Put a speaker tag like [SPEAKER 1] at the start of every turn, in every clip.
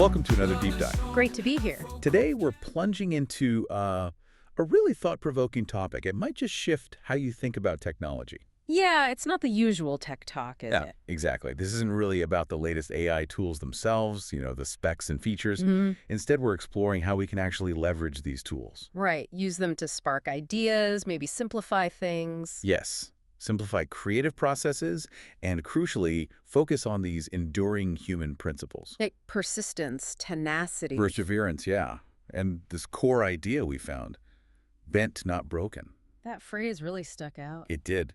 [SPEAKER 1] Welcome to another Deep Dive.
[SPEAKER 2] Great to be here.
[SPEAKER 1] Today, we're plunging into a really thought-provoking topic. It might just shift how you think about technology.
[SPEAKER 2] Yeah, it's not the usual tech talk, is it?
[SPEAKER 1] Exactly. This isn't really about the latest AI tools themselves, the specs and features.
[SPEAKER 2] Mhm.
[SPEAKER 1] Instead, we're exploring how we can actually leverage these tools.
[SPEAKER 2] Right. Use them to spark ideas, maybe simplify things.
[SPEAKER 1] Yes, simplify creative processes, and crucially, focus on these enduring human principles.
[SPEAKER 2] Like persistence, tenacity.
[SPEAKER 1] Perseverance, yeah. And this core idea we found, bent, not broken.
[SPEAKER 2] That phrase really stuck out.
[SPEAKER 1] It did.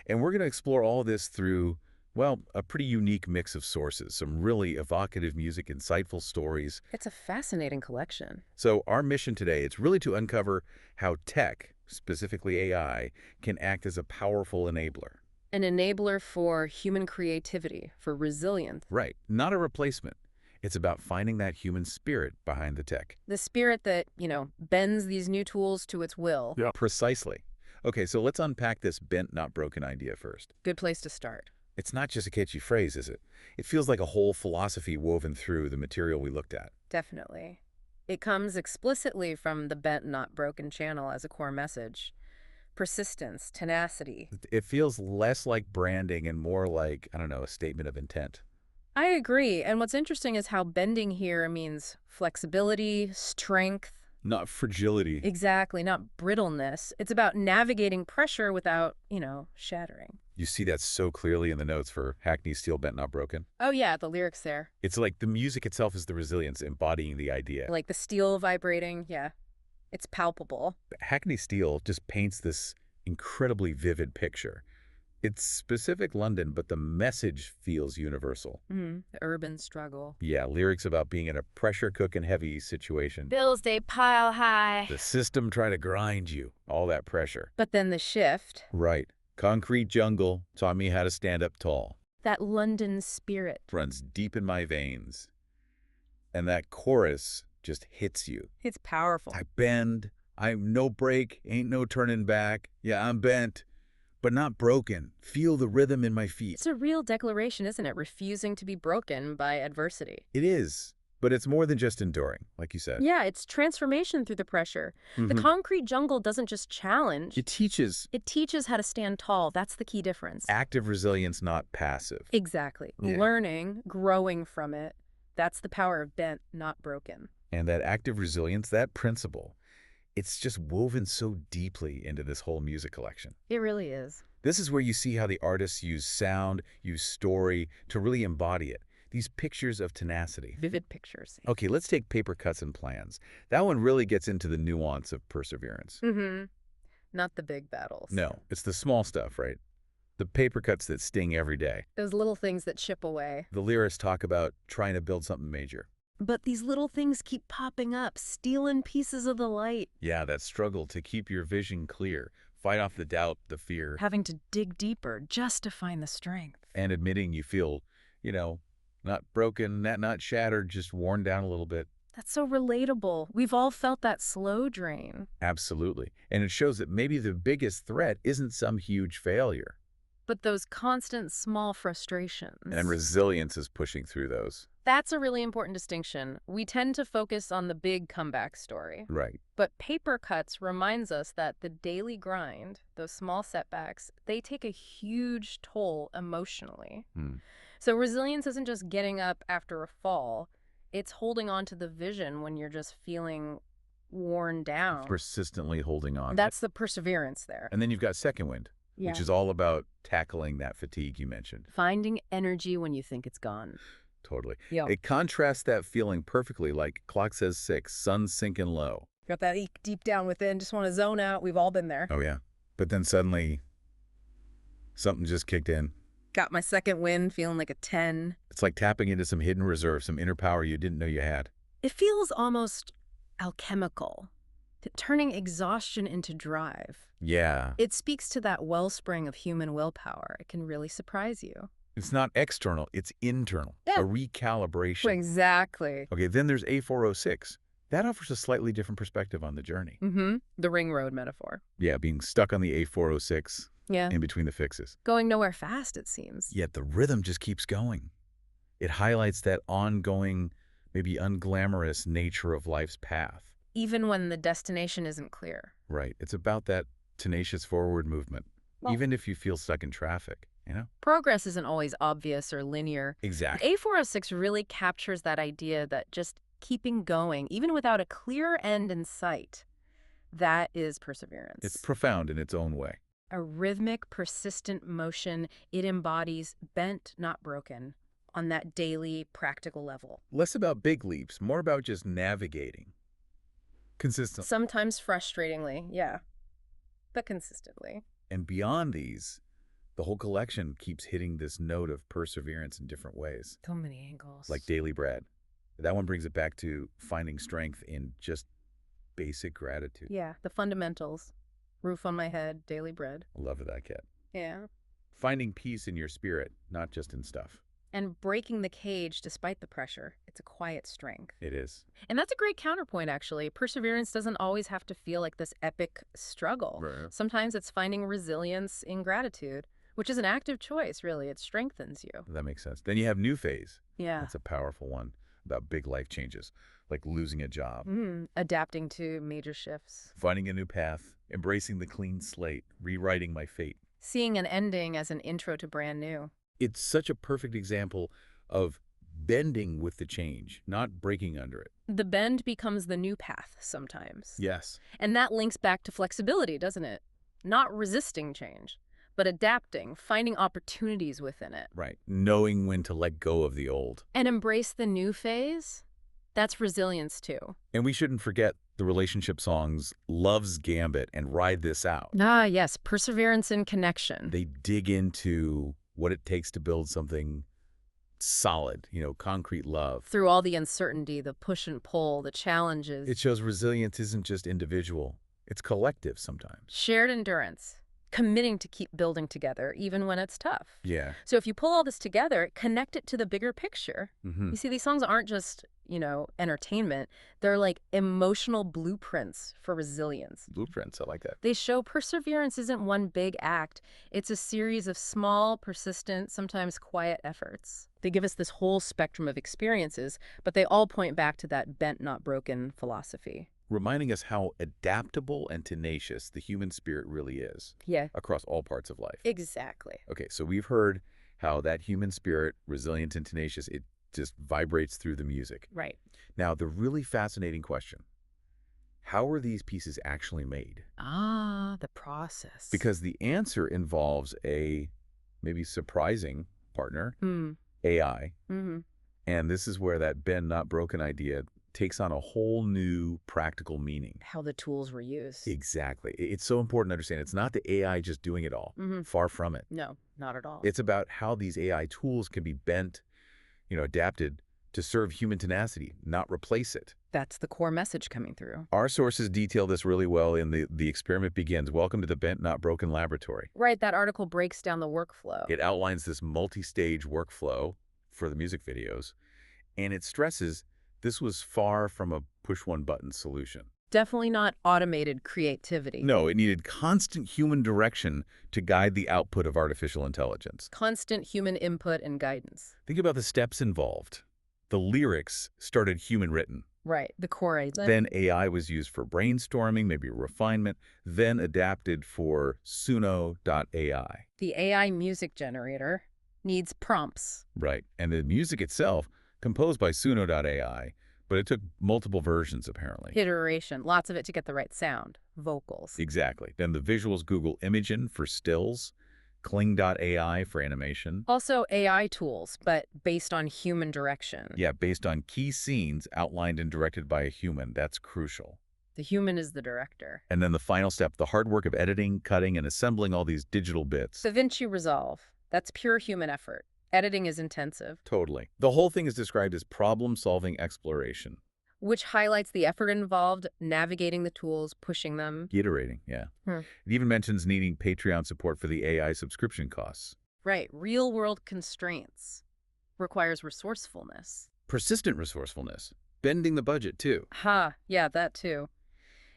[SPEAKER 1] And we're going to explore all this through, well, a pretty unique mix of sources, some really evocative music, insightful stories.
[SPEAKER 2] It's a fascinating collection.
[SPEAKER 1] So our mission today is really to uncover how tech, specifically AI, can act as a powerful enabler.
[SPEAKER 2] An enabler for human creativity, for resilience.
[SPEAKER 1] Right. Not a replacement. It's about finding that human spirit behind the tech.
[SPEAKER 2] The spirit that, bends these new tools to its will.
[SPEAKER 1] Yeah. Precisely. Okay, so let's unpack this bent, not broken idea first.
[SPEAKER 2] Good place to start.
[SPEAKER 1] It's not just a catchy phrase, is it? It feels like a whole philosophy woven through the material we looked at.
[SPEAKER 2] Definitely. It comes explicitly from the bent, not broken channel as a core message. Persistence, tenacity.
[SPEAKER 1] It feels less like branding and more like, I don't know, a statement of intent.
[SPEAKER 2] I agree. And what's interesting is how bending here means flexibility, strength.
[SPEAKER 1] Not fragility.
[SPEAKER 2] Exactly, not brittleness. It's about navigating pressure without, shattering.
[SPEAKER 1] You see that so clearly in the notes for Hackney Steel Bent Not Broken.
[SPEAKER 2] Oh yeah, the lyrics there.
[SPEAKER 1] It's like the music itself is the resilience embodying the idea.
[SPEAKER 2] Like the steel vibrating, yeah. It's palpable.
[SPEAKER 1] Hackney Steel just paints this incredibly vivid picture. It's specific London, but the message feels universal.
[SPEAKER 2] The urban struggle.
[SPEAKER 1] Yeah, lyrics about being in a pressure cooking heavy situation.
[SPEAKER 2] Bills they pile high.
[SPEAKER 1] The system trying to grind you, all that pressure.
[SPEAKER 2] But then the shift.
[SPEAKER 1] Right. Concrete jungle taught me how to stand up tall.
[SPEAKER 2] That London spirit.
[SPEAKER 1] Runs deep in my veins. And that chorus just hits you.
[SPEAKER 2] It's powerful.
[SPEAKER 1] I bend. I'm no break. Ain't no turning back. Yeah, I'm bent, but not broken. Feel the rhythm in my feet.
[SPEAKER 2] It's a real declaration, isn't it? Refusing to be broken by adversity.
[SPEAKER 1] It is, but it's more than just enduring, like you said.
[SPEAKER 2] Yeah, it's transformation through the pressure. The concrete jungle doesn't just challenge.
[SPEAKER 1] It teaches
[SPEAKER 2] It teaches how to stand tall. That's the key difference.
[SPEAKER 1] active resilience, not passive.
[SPEAKER 2] Exactly.
[SPEAKER 1] Yeah.
[SPEAKER 2] Learning, growing from it. That's the power of bent, not broken.
[SPEAKER 1] And that active resilience, that principle, it's just woven so deeply into this whole music collection.
[SPEAKER 2] It really is.
[SPEAKER 1] This is where you see how the artists use sound, use story to really embody it. These pictures of tenacity.
[SPEAKER 2] Vivid pictures.
[SPEAKER 1] Okay, let's take Paper Cuts and Plans. That one really gets into the nuance of perseverance.
[SPEAKER 2] Not the big battles.
[SPEAKER 1] No, it's the small stuff, right? The paper cuts that sting every day.
[SPEAKER 2] Those little things that chip away.
[SPEAKER 1] The lyrics talk about trying to build something major.
[SPEAKER 2] But these little things keep popping up, stealing pieces of the light.
[SPEAKER 1] Yeah, that struggle to keep your vision clear, fight off the doubt, the fear,
[SPEAKER 2] Having to dig deeper just to find the strength.
[SPEAKER 1] and admitting you feel, not broken, not shattered, just worn down a little bit.
[SPEAKER 2] That's so relatable. We've all felt that slow drain.
[SPEAKER 1] Absolutely. And it shows that maybe the biggest threat isn't some huge failure.
[SPEAKER 2] But those constant small frustrations.
[SPEAKER 1] And resilience is pushing through those.
[SPEAKER 2] That's a really important distinction. We tend to focus on the big comeback story.
[SPEAKER 1] Right.
[SPEAKER 2] But Paper Cuts reminds us that the daily grind, those small setbacks, they take a huge toll emotionally. So resilience isn't just getting up after a fall. It's holding on to the vision when you're just feeling worn down.
[SPEAKER 1] Persistently holding on.
[SPEAKER 2] That's the perseverance there.
[SPEAKER 1] And then you've got Second Wind, which is all about tackling that fatigue you mentioned.
[SPEAKER 2] Finding energy when you think it's gone.
[SPEAKER 1] Totally.
[SPEAKER 2] Yeah.
[SPEAKER 1] It contrasts that feeling perfectly, like clock says 6, sun's sinking low.
[SPEAKER 2] Got that deep down within, just want to zone out. We've all been there.
[SPEAKER 1] Oh, yeah. But then suddenly, something just kicked in.
[SPEAKER 2] Got my second wind, feeling like a 10.
[SPEAKER 1] It's like tapping into some hidden reserve, some inner power you didn't know you had.
[SPEAKER 2] It feels almost alchemical, turning exhaustion into drive.
[SPEAKER 1] Yeah.
[SPEAKER 2] It speaks to that wellspring of human willpower. It can really surprise you.
[SPEAKER 1] It's not external, it's internal.
[SPEAKER 2] Yeah.
[SPEAKER 1] A recalibration.
[SPEAKER 2] Exactly.
[SPEAKER 1] Okay, then there's A406. That offers a slightly different perspective on the journey.
[SPEAKER 2] The ring road metaphor.
[SPEAKER 1] Yeah, being stuck on the A406
[SPEAKER 2] Yeah.
[SPEAKER 1] in between the fixes.
[SPEAKER 2] Going nowhere fast, it seems.
[SPEAKER 1] Yet the rhythm just keeps going. It highlights that ongoing maybe unglamorous nature of life's path.
[SPEAKER 2] Even when the destination isn't clear.
[SPEAKER 1] Right. It's about that tenacious forward movement,
[SPEAKER 2] Well,
[SPEAKER 1] even if you feel stuck in traffic, you know?
[SPEAKER 2] progress isn't always obvious or linear.
[SPEAKER 1] Exactly.
[SPEAKER 2] A406 really captures that idea that just keeping going, even without a clear end in sight, that is perseverance.
[SPEAKER 1] It's profound in its own way.
[SPEAKER 2] A rhythmic, persistent motion, it embodies bent, not broken, on that daily, practical level.
[SPEAKER 1] Less about big leaps, more about just navigating consistently.
[SPEAKER 2] Sometimes frustratingly, yeah, but consistently.
[SPEAKER 1] And beyond these, the whole collection keeps hitting this note of perseverance in different ways,
[SPEAKER 2] So many angles.
[SPEAKER 1] like daily bread. That one brings it back to finding strength in just basic gratitude.
[SPEAKER 2] Yeah, the fundamentals. Roof on my head, daily bread.
[SPEAKER 1] I love that, Kat.
[SPEAKER 2] Yeah.
[SPEAKER 1] Finding peace in your spirit, not just in stuff.
[SPEAKER 2] And breaking the cage despite the pressure. It's a quiet strength.
[SPEAKER 1] It is.
[SPEAKER 2] And that's a great counterpoint, actually. Perseverance doesn't always have to feel like this epic struggle.
[SPEAKER 1] Right.
[SPEAKER 2] Sometimes it's finding resilience in gratitude, which is an active choice, really. It strengthens you.
[SPEAKER 1] That makes sense. Then you have New Phase.
[SPEAKER 2] Yeah.
[SPEAKER 1] That's a powerful one about big life changes, like losing a job,
[SPEAKER 2] Adapting to major shifts.
[SPEAKER 1] finding a new path, embracing the clean slate, rewriting my fate.
[SPEAKER 2] Seeing an ending as an intro to brand new.
[SPEAKER 1] It's such a perfect example of bending with the change, not breaking under it.
[SPEAKER 2] The bend becomes the new path sometimes.
[SPEAKER 1] Yes.
[SPEAKER 2] And that links back to flexibility, doesn't it? Not resisting change, but adapting, finding opportunities within it.
[SPEAKER 1] Right. Knowing when to let go of the old.
[SPEAKER 2] And embrace the new phase? That's resilience too.
[SPEAKER 1] And we shouldn't forget the relationship songs Love's Gambit and Ride This Out.
[SPEAKER 2] Ah, yes, perseverance and connection.
[SPEAKER 1] They dig into what it takes to build something solid, concrete love.
[SPEAKER 2] Through all the uncertainty, the push and pull, the challenges.
[SPEAKER 1] It shows resilience isn't just individual, it's collective sometimes.
[SPEAKER 2] Shared endurance. Committing to keep building together, even when it's tough.
[SPEAKER 1] Yeah.
[SPEAKER 2] So if you pull all this together, connect it to the bigger picture. You see, these songs aren't just, entertainment. They're like emotional blueprints for resilience.
[SPEAKER 1] Blueprints, I like that.
[SPEAKER 2] They show perseverance isn't one big act. It's a series of small, persistent, sometimes quiet efforts. They give us this whole spectrum of experiences, but they all point back to that bent, not broken philosophy.
[SPEAKER 1] Reminding us how adaptable and tenacious the human spirit really is.
[SPEAKER 2] Yeah.
[SPEAKER 1] Across all parts of life.
[SPEAKER 2] Exactly.
[SPEAKER 1] Okay, so we've heard how that human spirit, resilient and tenacious, it just vibrates through the music.
[SPEAKER 2] Right.
[SPEAKER 1] Now, the really fascinating question, how are these pieces actually made?
[SPEAKER 2] Ah, the process.
[SPEAKER 1] Because the answer involves a maybe surprising partner, AI. And this is where that bend, not broken idea takes on a whole new practical meaning.
[SPEAKER 2] How the tools were used.
[SPEAKER 1] Exactly. It's so important to understand. It's not the AI just doing it all. Far from it.
[SPEAKER 2] No, not at all.
[SPEAKER 1] It's about how these AI tools can be bent, adapted to serve human tenacity, not replace it.
[SPEAKER 2] That's the core message coming through.
[SPEAKER 1] Our sources detail this really well in The Experiment Begins. Welcome to the Bent, Not Broken Laboratory.
[SPEAKER 2] Right, that article breaks down the workflow.
[SPEAKER 1] It outlines this multi-stage workflow for the music videos, and it stresses this was far from a push-one-button solution.
[SPEAKER 2] Definitely not automated creativity.
[SPEAKER 1] No, it needed constant human direction to guide the output of artificial intelligence.
[SPEAKER 2] Constant human input and guidance.
[SPEAKER 1] Think about the steps involved. The lyrics started human-written.
[SPEAKER 2] Right, the core.
[SPEAKER 1] Then AI was used for brainstorming, maybe refinement, then adapted for Suno.AI.
[SPEAKER 2] The AI music generator needs prompts.
[SPEAKER 1] Right, and the music itself, composed by Suno.AI, but it took multiple versions, apparently.
[SPEAKER 2] Iteration, lots of it to get the right sound. Vocals.
[SPEAKER 1] Exactly. Then the visuals, Google Imagen for stills, Kling.AI for animation.
[SPEAKER 2] Also AI tools, but based on human direction.
[SPEAKER 1] Yeah, based on key scenes outlined and directed by a human. That's crucial.
[SPEAKER 2] The human is the director.
[SPEAKER 1] And then the final step, the hard work of editing, cutting, and assembling all these digital bits.
[SPEAKER 2] DaVinci Resolve. That's pure human effort. Editing is intensive.
[SPEAKER 1] Totally. The whole thing is described as problem-solving exploration.
[SPEAKER 2] Which highlights the effort involved, navigating the tools, pushing them.
[SPEAKER 1] Iterating, yeah. It even mentions needing Patreon support for the AI subscription costs.
[SPEAKER 2] Right. Real-world constraints. Requires resourcefulness.
[SPEAKER 1] Persistent resourcefulness. Bending the budget, too.
[SPEAKER 2] Yeah, that too.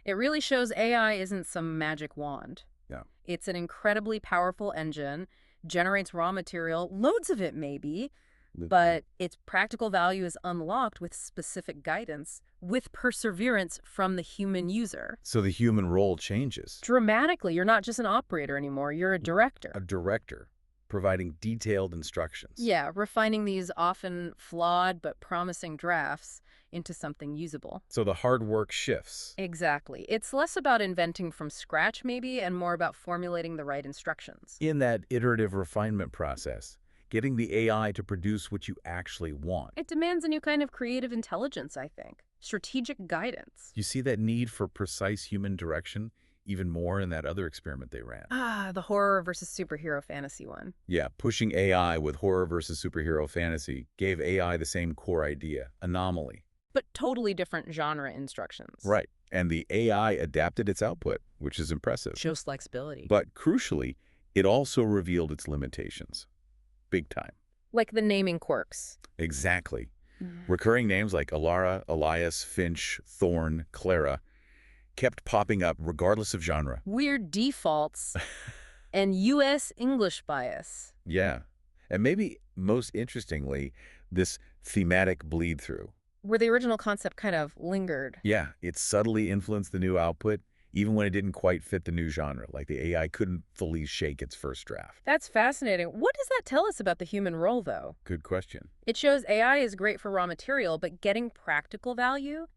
[SPEAKER 2] It really shows AI isn't some magic wand.
[SPEAKER 1] Yeah.
[SPEAKER 2] It's an incredibly powerful engine, generates raw material, loads of it maybe, But its practical value is unlocked with specific guidance, with perseverance from the human user.
[SPEAKER 1] So the human role changes.
[SPEAKER 2] Dramatically, you're not just an operator anymore, you're a director.
[SPEAKER 1] A director, providing detailed instructions.
[SPEAKER 2] Yeah, refining these often flawed but promising drafts into something usable.
[SPEAKER 1] So the hard work shifts.
[SPEAKER 2] Exactly. It's less about inventing from scratch, maybe, and more about formulating the right instructions.
[SPEAKER 1] In that iterative refinement process, getting the AI to produce what you actually want.
[SPEAKER 2] It demands a new kind of creative intelligence, I think. Strategic guidance.
[SPEAKER 1] You see that need for precise human direction even more in that other experiment they ran.
[SPEAKER 2] Ah, the horror versus superhero fantasy one.
[SPEAKER 1] Yeah, pushing AI with horror versus superhero fantasy gave AI the same core idea, anomaly.
[SPEAKER 2] But totally different genre instructions.
[SPEAKER 1] Right, and the AI adapted its output, which is impressive.
[SPEAKER 2] Shows flexibility.
[SPEAKER 1] But crucially, it also revealed its limitations. Big time.
[SPEAKER 2] Like the naming quirks.
[SPEAKER 1] Exactly. Recurring names like Alara, Elias, Finch, Thorne, Clara kept popping up regardless of genre.
[SPEAKER 2] Weird defaults and U.S. English bias.
[SPEAKER 1] Yeah. And maybe most interestingly, this thematic bleed-through.
[SPEAKER 2] Where the original concept kind of lingered.
[SPEAKER 1] Yeah, it subtly influenced the new output, even when it didn't quite fit the new genre, like the AI couldn't fully shake its first draft.
[SPEAKER 2] That's fascinating. What does that tell us about the human role, though?
[SPEAKER 1] Good question.
[SPEAKER 2] It shows AI is great for raw material, but getting practical value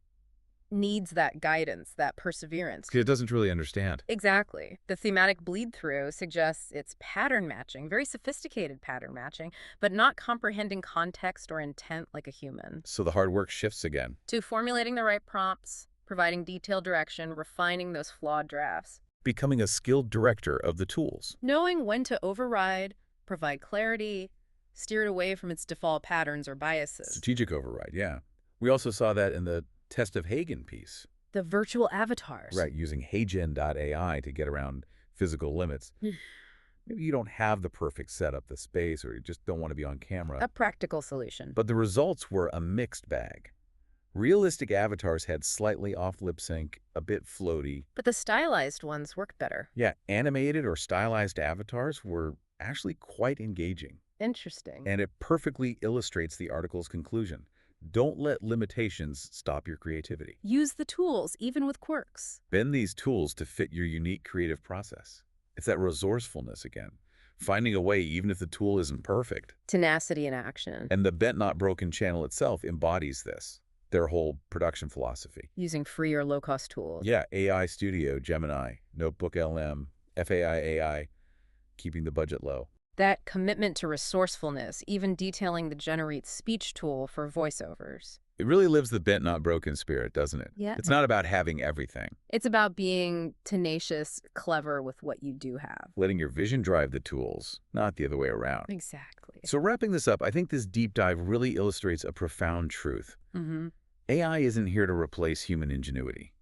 [SPEAKER 2] needs that guidance, that perseverance.
[SPEAKER 1] It doesn't really understand.
[SPEAKER 2] Exactly. The thematic bleed-through suggests it's pattern matching, very sophisticated pattern matching, but not comprehending context or intent like a human.
[SPEAKER 1] So the hard work shifts again.
[SPEAKER 2] To formulating the right prompts, providing detailed direction, refining those flawed drafts.
[SPEAKER 1] Becoming a skilled director of the tools.
[SPEAKER 2] Knowing when to override, provide clarity, steer it away from its default patterns or biases.
[SPEAKER 1] Strategic override, yeah. We also saw that in the Test of Hagen piece.
[SPEAKER 2] The virtual avatars.
[SPEAKER 1] Right, using Hagen.AI to get around physical limits. Maybe you don't have the perfect setup, the space, or you just don't want to be on camera.
[SPEAKER 2] A practical solution.
[SPEAKER 1] But the results were a mixed bag. Realistic avatars had slightly off lip sync, a bit floaty.
[SPEAKER 2] But the stylized ones worked better.
[SPEAKER 1] Yeah, animated or stylized avatars were actually quite engaging.
[SPEAKER 2] Interesting.
[SPEAKER 1] And it perfectly illustrates the article's conclusion. Don't let limitations stop your creativity.
[SPEAKER 2] Use the tools, even with quirks.
[SPEAKER 1] Bend these tools to fit your unique creative process. It's that resourcefulness again. Finding a way even if the tool isn't perfect.
[SPEAKER 2] Tenacity in action.
[SPEAKER 1] And the Bent Not Broken channel itself embodies this. Their whole production philosophy.
[SPEAKER 2] Using free or low-cost tools.
[SPEAKER 1] Yeah, AI Studio, Gemini, NoteBookLM, FAI AI, keeping the budget low.
[SPEAKER 2] That commitment to resourcefulness, even detailing the Generate speech tool for voiceovers.
[SPEAKER 1] It really lives the bent not broken spirit, doesn't it?
[SPEAKER 2] Yeah.
[SPEAKER 1] It's not about having everything.
[SPEAKER 2] It's about being tenacious, clever with what you do have.
[SPEAKER 1] Letting your vision drive the tools, not the other way around.
[SPEAKER 2] Exactly.
[SPEAKER 1] So wrapping this up, I think this deep dive really illustrates a profound truth. AI isn't here to replace human ingenuity.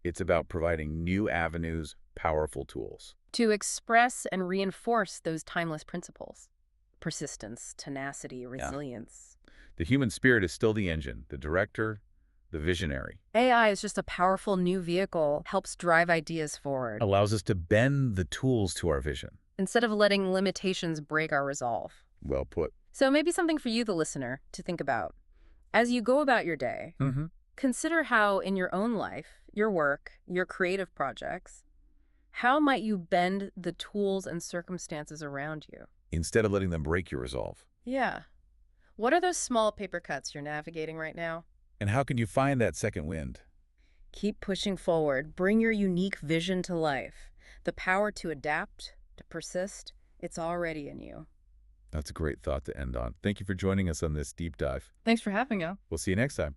[SPEAKER 1] It's about providing new avenues, powerful tools.
[SPEAKER 2] To express and reinforce those timeless principles. Persistence, tenacity, resilience.
[SPEAKER 1] Yeah. The human spirit is still the engine, the director, the visionary.
[SPEAKER 2] AI is just a powerful new vehicle, helps drive ideas forward.
[SPEAKER 1] Allows us to bend the tools to our vision.
[SPEAKER 2] Instead of letting limitations break our resolve.
[SPEAKER 1] Well put.
[SPEAKER 2] So maybe something for you, the listener, to think about. As you go about your day, consider how in your own life, your work, your creative projects, how might you bend the tools and circumstances around you?
[SPEAKER 1] Instead of letting them break your resolve.
[SPEAKER 2] Yeah. What are those small paper cuts you're navigating right now?
[SPEAKER 1] And how can you find that second wind?
[SPEAKER 2] Keep pushing forward. Bring your unique vision to life. The power to adapt, to persist, it's already in you.
[SPEAKER 1] That's a great thought to end on. Thank you for joining us on this deep dive.
[SPEAKER 2] Thanks for having us.
[SPEAKER 1] We'll see you next time.